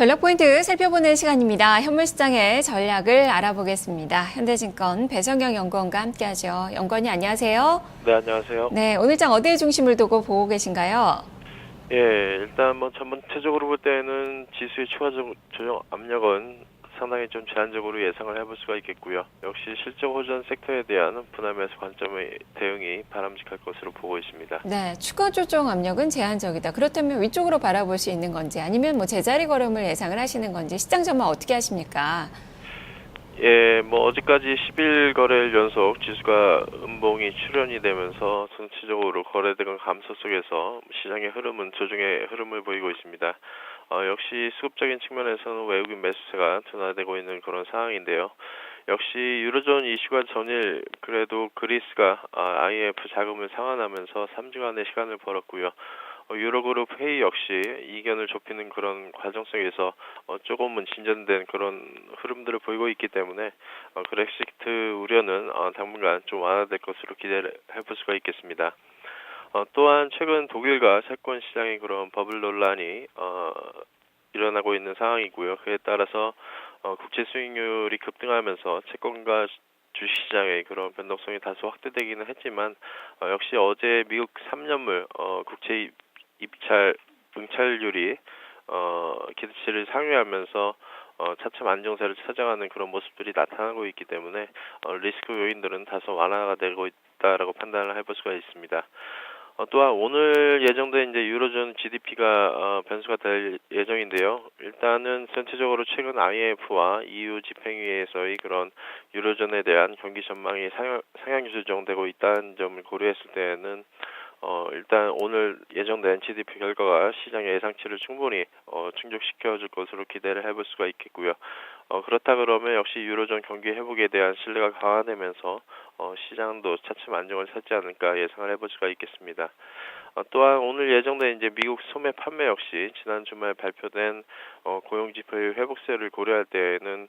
전략 포인트 살펴보는 시간입니다. 현물시장의 전략을 알아보겠습니다. 현대증권 배성경 연구원과 함께하죠. 연구원이 안녕하세요. 네, 안녕하세요. 네, 오늘 장 어디에 중심을 두고 보고 계신가요? 예, 일단 전반적으로 볼 때는 지수의 추가 조정 압력은 상당히 좀 제한적으로 예상을 해볼 수가 있겠고요. 역시 실적 호전 섹터에 대한 분할매수 관점의 대응이 바람직할 것으로 보고 있습니다. 네, 추가 조정 압력은 제한적이다. 그렇다면 위쪽으로 바라볼 수 있는 건지 아니면 제자리 걸음을 예상을 하시는 건지 시장 전망 어떻게 하십니까? 예, 어제까지 10일 거래일 연속 지수가 음봉이 출현이 되면서 전체적으로 거래대금 감소 속에서 시장의 흐름은 조정의 흐름을 보이고 있습니다. 역시 수급적인 측면에서는 외국인 매수세가 둔화되고 있는 그런 상황인데요. 역시 유로존 이슈가 전일 그래도 그리스가 IMF 자금을 상환하면서 3주간의 시간을 벌었고요. 유로그룹 회의 역시 이견을 좁히는 그런 과정 속에서 조금은 진전된 그런 흐름들을 보이고 있기 때문에 브렉시트 우려는 당분간 좀 완화될 것으로 기대를 해볼 수가 있겠습니다. 또한 최근 독일과 채권 시장의 그런 버블 논란이 일어나고 있는 상황이고요. 그에 따라서 국채 수익률이 급등하면서 채권과 주식시장의 그런 변동성이 다소 확대되기는 했지만 역시 어제 미국 3년물 국채 응찰률이 기대치를 상회하면서 차츰 안정세를 찾아가는 그런 모습들이 나타나고 있기 때문에 리스크 요인들은 다소 완화가 되고 있다라고 판단을 해볼 수가 있습니다. 또한 오늘 예정된 이제 유로존 GDP가 변수가 될 예정인데요. 일단은 전체적으로 최근 IMF와 EU 집행위에서의 그런 유로존에 대한 경기 전망이 상향 조정되고 있다는 점을 고려했을 때에는 일단 오늘 예정된 GDP 결과가 시장의 예상치를 충분히 충족시켜줄 것으로 기대를 해볼 수가 있겠고요. 그렇다 그러면 역시 유로존 경기 회복에 대한 신뢰가 강화되면서 시장도 차츰 안정을 찾지 않을까 예상을 해볼 수가 있겠습니다. 또한 오늘 예정된 이제 미국 소매 판매 역시 지난 주말 발표된 고용지표의 회복세를 고려할 때에는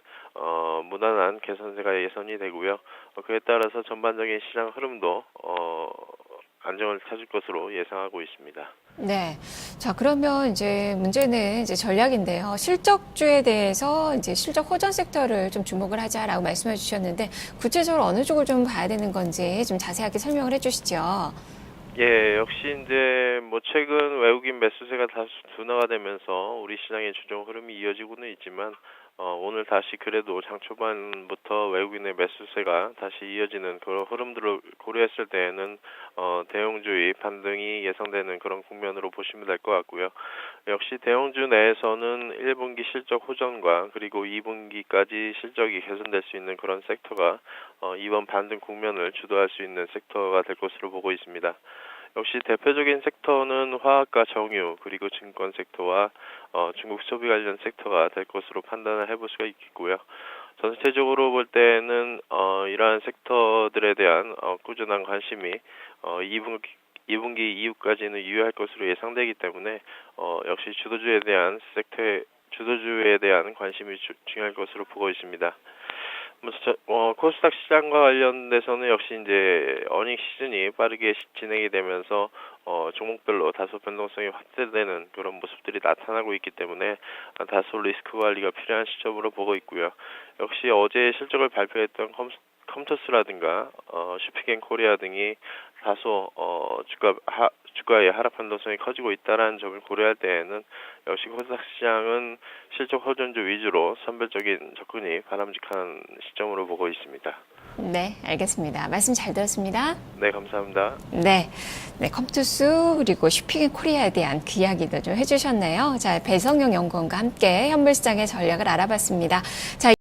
무난한 개선세가 예상이 되고요. 그에 따라서 전반적인 시장 흐름도 안정을 찾을 것으로 예상하고 있습니다. 네. 자, 그러면 문제는 전략인데요. 실적주에 대해서 실적 호전 섹터를 좀 주목을 하자라고 말씀해 주셨는데 구체적으로 어느 쪽을 좀 봐야 되는 건지 좀 자세하게 설명을 해 주시죠. 예, 역시 이제 최근 외국인 매수세가 다소 둔화가 되면서 우리 시장의 조정 흐름이 이어지고는 있지만 오늘 다시 그래도 장 초반부터 외국인의 매수세가 다시 이어지는 그런 흐름들을 고려했을 때에는 대형주의 반등이 예상되는 그런 국면으로 보시면 될 것 같고요. 역시 대형주 내에서는 1분기 실적 호전과 그리고 2분기까지 실적이 개선될 수 있는 그런 섹터가 이번 반등 국면을 주도할 수 있는 섹터가 될 것으로 보고 있습니다. 역시 대표적인 섹터는 화학과 정유 그리고 증권 섹터와 중국 소비 관련 sek터가 될 것으로 판단을 해볼 수가 있겠고요. 전체적으로 볼 때는 이러한 sek터들에 대한 꾸준한 관심이 2분기 이후까지는 유효할 것으로 예상되기 때문에 역시 주도주에 대한 관심이 중요할 것으로 보고 있습니다. 코스닥 시장과 관련돼서는 역시 이제 어닝 시즌이 빠르게 진행이 되면서 종목별로 다소 변동성이 확대되는 그런 모습들이 나타나고 있기 때문에 다소 리스크 관리가 필요한 시점으로 보고 있고요. 역시 어제 실적을 발표했던 컴투스라든가 슈피겐 코리아 등이 다소 주가의 하락 변동성이 커지고 있다는 점을 고려할 때에는 역시 코스닥 시장은 실적 호전주 위주로 선별적인 접근이 바람직한 시점으로 보고 있습니다. 네, 알겠습니다. 말씀 잘 들었습니다. 네, 감사합니다. 네, 컴투스 그리고 슈피겐 코리아에 대한 그 이야기도 좀 해주셨네요. 자, 배성경 연구원과 함께 현물시장의 전략을 알아봤습니다. 자.